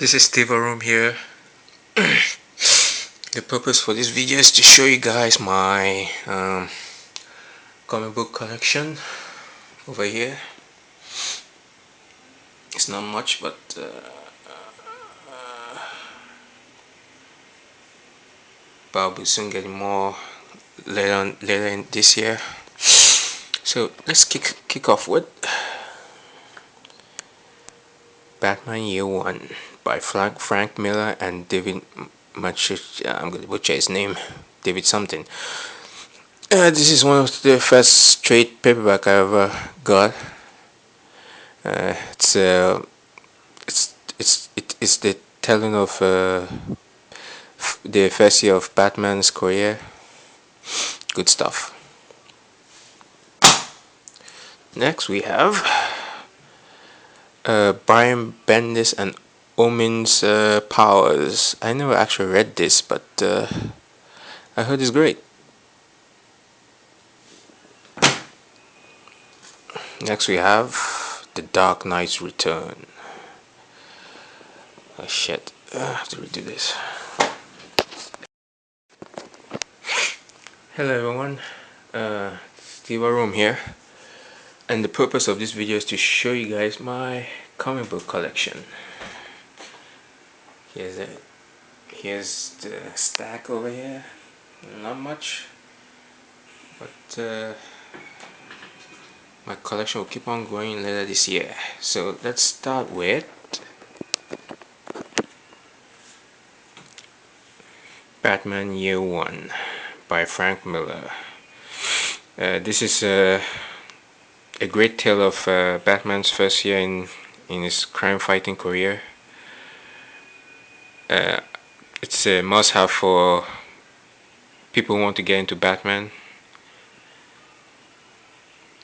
This is Steve Room here. The purpose for this video is to show you guys my comic book collection over here. It's not much, but I'll be soon getting more later in this year. So let's kick off with Batman Year One by Frank Miller and David I'm gonna butcher his name, David something. This is one of the first trade paperback I ever got. It's the telling of the first year of Batman's career. Good stuff. Next we have Brian Bendis and Omin's Powers. I never actually read this, but I heard it's great. Next we have The Dark Knight's Return. Oh shit, I have to redo this. Hello everyone, Steve Room here, and the purpose of this video is to show you guys my comic book collection. Here's the stack over here. Not much, but my collection will keep on growing later this year. So let's start with Batman Year One by Frank Miller. This is a great tale of Batman's first year in his crime fighting career. It's a must-have for people who want to get into Batman.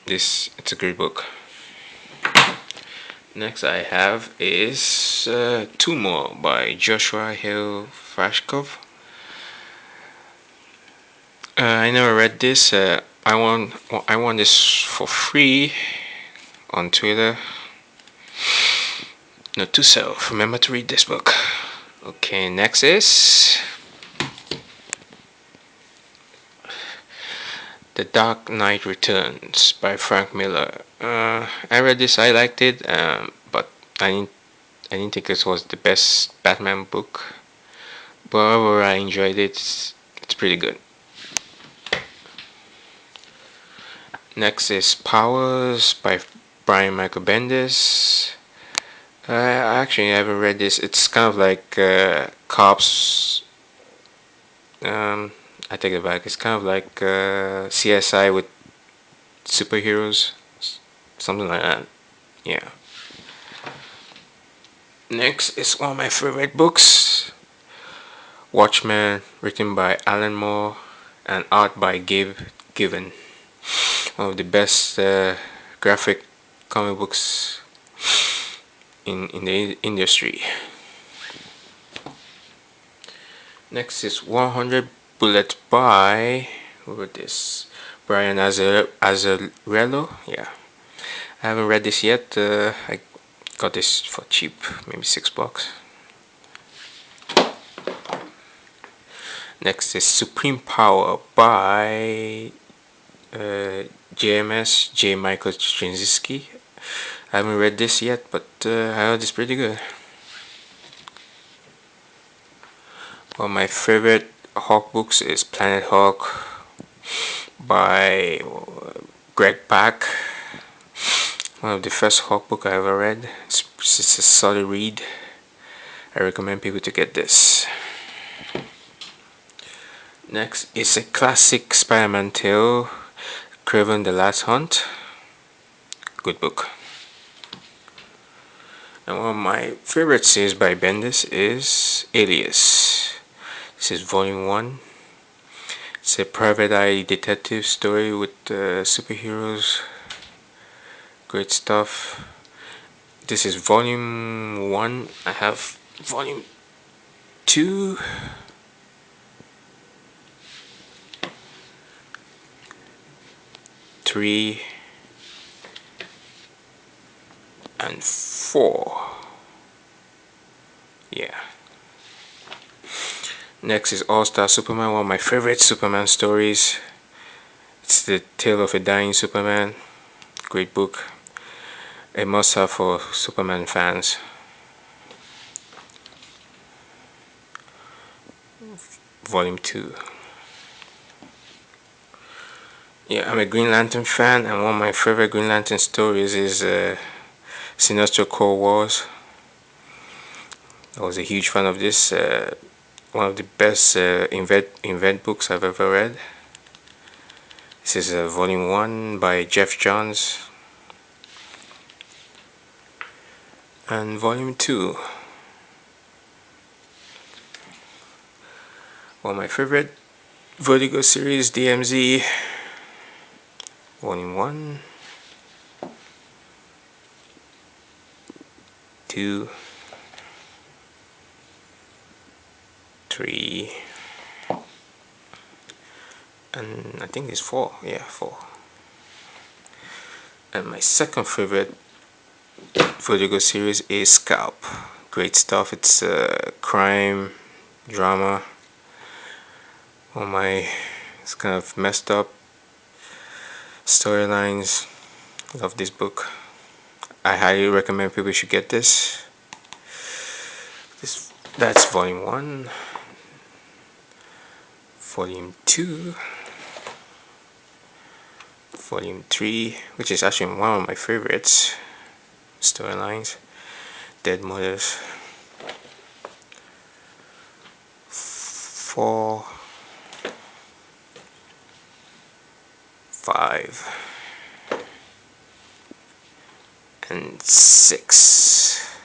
It's a great book. Next I have is Two More by Joshua Hill Frashkov. I never read this. I won this for free on Twitter. Note to self: remember to read this book. Okay, next is The Dark Knight Returns by Frank Miller. I read this. I liked it, but I didn't think it was the best Batman book. But however, I enjoyed it. It's pretty good. Next is Powers by Brian Michael Bendis. I actually haven't read this. It's kind of like Cops. I take it back. It's kind of like CSI with superheroes, something like that. Yeah. Next is one of my favorite books, Watchmen, written by Alan Moore and art by Gabe Given. One of the best graphic comic books in the industry. Next is 100 Bullets by, who wrote this? Brian Azzarello. Yeah, I haven't read this yet. I got this for cheap, maybe $6. Next is Supreme Power by JMS J. Michael Straczynski. I haven't read this yet, but I heard it's pretty good. One of my favorite Hawk books is Planet Hawk by Greg Pak. One of the first Hawk book I ever read. It's a solid read. I recommend people to get this. Next is a classic Spider-Man tale, Kraven the Last Hunt. Good book. And one of my favorite series by Bendis is Alias. This is volume 1. It's a private eye detective story with superheroes. Great stuff. This is volume 1. I have volume 2. 3 and 4. Yeah. Next is All Star Superman, one of my favorite Superman stories. It's the tale of a dying Superman. Great book. A must have for Superman fans. Volume 2. Yeah, I'm a Green Lantern fan, and one of my favorite Green Lantern stories is Sinestro Cold Wars. I was a huge fan of this. One of the best invent books I've ever read. This is volume 1 by Jeff Johns. And volume 2. One of my favorite Vertigo series, DMZ. Volume 1, 2, 3, and I think it's 4. Yeah, 4. And my second favorite Vertigo series is Scalp. Great stuff. It's crime, drama. It's kind of messed up storylines. Love this book. I highly recommend people should get this. That's volume 1. Volume 2. Volume 3, which is actually one of my favorites storylines. Dead Mothers. 4, 5, and 6.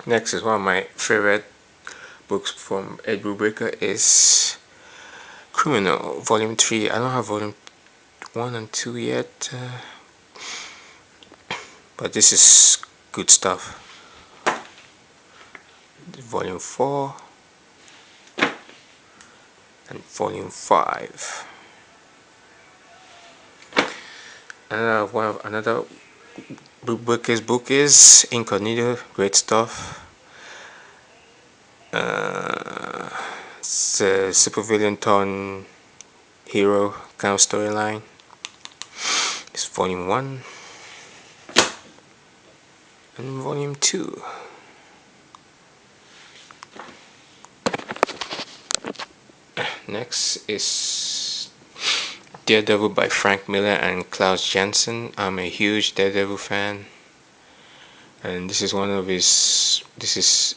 Next is one of my favorite books from Ed Brubaker is Criminal, Volume 3. I don't have Volume 1 and 2 yet, but this is good stuff. Volume 4 and Volume 5. Another Brubaker's book is Incognito. Great stuff. It's a supervillain turned hero kind of storyline. It's volume 1 and volume 2. Next is Daredevil by Frank Miller and Klaus Janson. I'm a huge Daredevil fan, and this is this is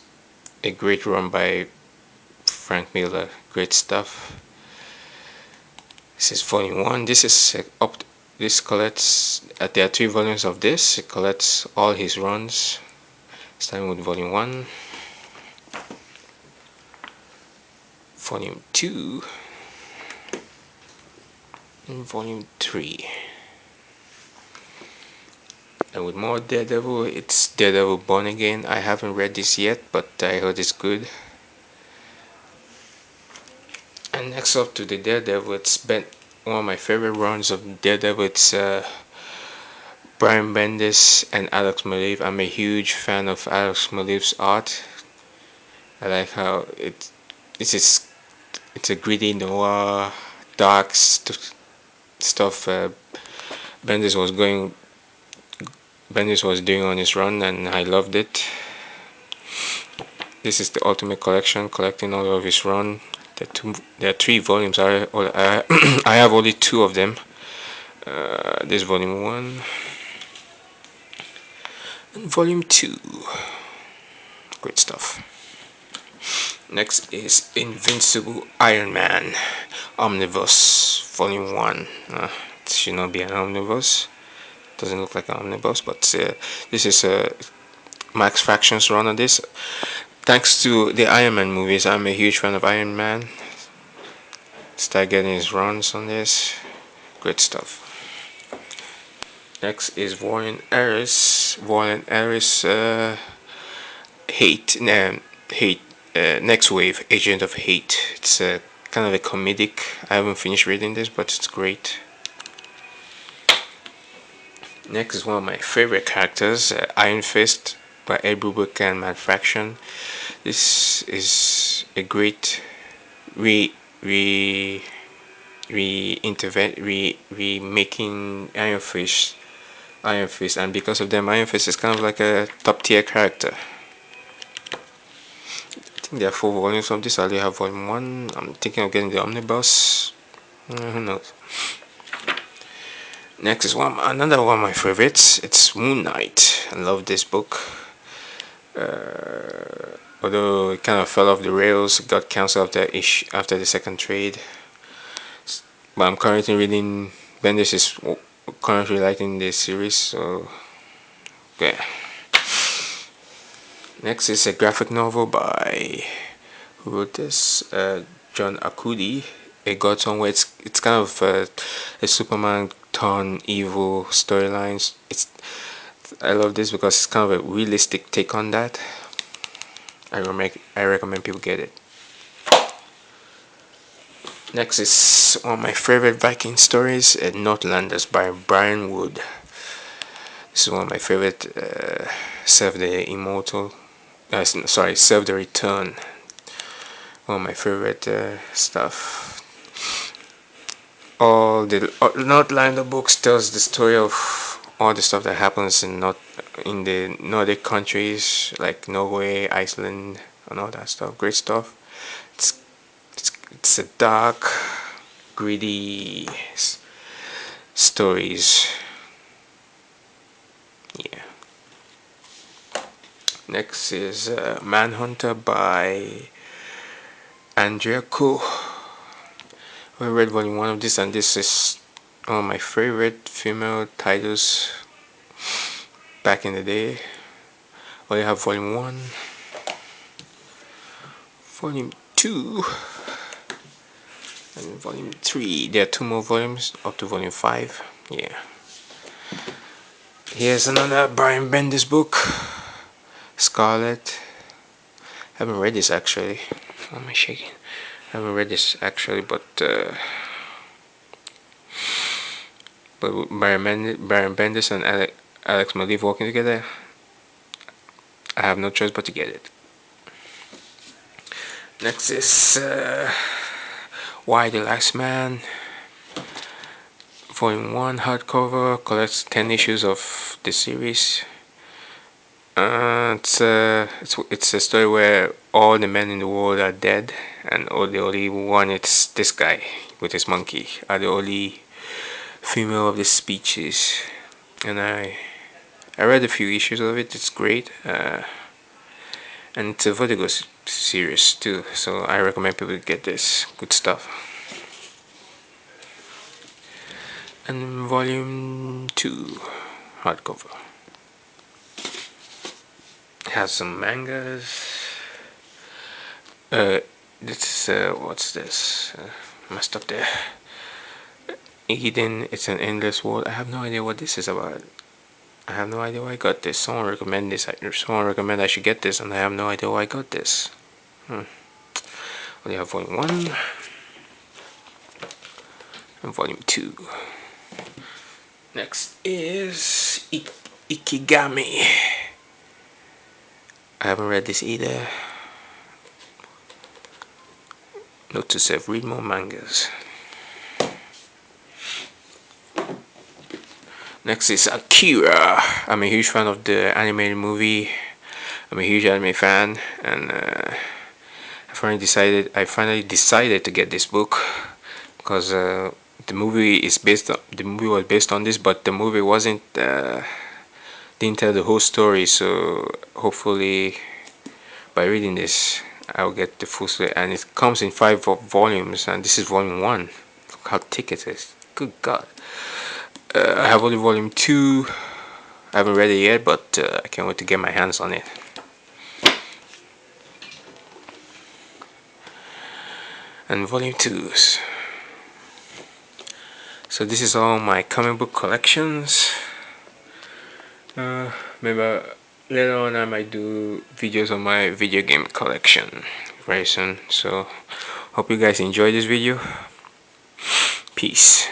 a great run by Frank Miller. Great stuff. This is volume 1. This collects, there are 3 volumes of this. It collects all his runs, starting with volume 1, volume 2, and volume 3. And with more Daredevil, it's Daredevil Born Again. I haven't read this yet, but I heard it's good. And next up to the Daredevil, it's been one of my favorite runs of Daredevil. It's Brian Bendis and Alex Maleev. I'm a huge fan of Alex Maleev's art. I like how it's a gritty noir, dark stuff Bendis was doing on his run, and I loved it. This is the Ultimate Collection, collecting all of his run. There are 3 volumes. I have only 2 of them. This volume 1 and volume 2. Great stuff. Next is Invincible Iron Man Omnibus Volume 1. It should not be an omnibus. Doesn't look like an omnibus, but this is Max Fraction's run on this. Thanks to the Iron Man movies, I'm a huge fan of Iron Man. Start getting his runs on this. Great stuff. Next is Warren Ellis. Warren Ellis Hate. Next Wave, Agent of Hate. It's kind of a comedic. I haven't finished reading this, but it's great. Next is one of my favorite characters, Iron Fist. by Ed Brubaker and Matt Fraction. This is a great re re remaking Iron Fist, and because of them, Iron Fist is kind of like a top tier character. I think there are 4 volumes of this. I only have volume 1. I'm thinking of getting the omnibus. Who knows? Next is another one of my favorites. It's Moon Knight. I love this book. Although it kind of fell off the rails, it got cancelled after the second trade. But I'm currently reading. Bendis is currently writing this series, so yeah. Next is a graphic novel by who wrote this? John Arcudi. A God's Own Way. It's kind of a Superman turn evil storylines. I love this because it's kind of a realistic take on that. I recommend people get it. Next is one of my favorite Viking stories, Northlanders by Brian Wood. This is one of my favorite Serve the Immortal. Serve the Return. One of my favorite stuff. All the Northlander books tells the story of all the stuff that happens in the Nordic countries like Norway, Iceland, and all that stuff. Great stuff. It's a dark, gritty stories. Yeah. Next is Manhunter by Andrea Ko. I read volume 1 of this, and this is one of my favorite female titles back in the day. I have volume 1, volume 2, and volume 3. There are 2 more volumes up to volume 5. Yeah. Here's another Brian Bendis book, Scarlet. Haven't read this actually. Why am I shaking? Haven't read this actually, but Brian Bendis and Alex Maleev working together, I have no choice but to get it. Next is Y the Last Man, volume 1 hardcover, collects 10 issues of the series. It's a story where all the men in the world are dead, and the only one, it's this guy with his monkey, are the only female of the species. And I read a few issues of it. It's great, and it's a Vertigo series too, so I recommend people get this. Good stuff. And volume 2 hardcover has some mangas. This is what's this? Messed up there. Eden, It's an Endless World. I have no idea what this is about. I have no idea why I got this. Someone recommended this. Someone recommended I should get this, and I have no idea why I got this. Only have volume 1 and volume 2. Next is Ikigami. I haven't read this either. Note to self: read more mangas. Next is Akira. I'm a huge fan of the animated movie. I'm a huge anime fan, and I finally decided to get this book because the movie was based on this, but the movie didn't tell the whole story. So hopefully, by reading this, I'll get the full story. And it comes in 5 volumes, and this is volume 1. Look how thick it is. Good God. I have only volume 2. I haven't read it yet, but I can't wait to get my hands on it. And volume 2s. So this is all my comic book collections. Maybe later on I might do videos on my video game collection very soon. So hope you guys enjoyed this video. Peace.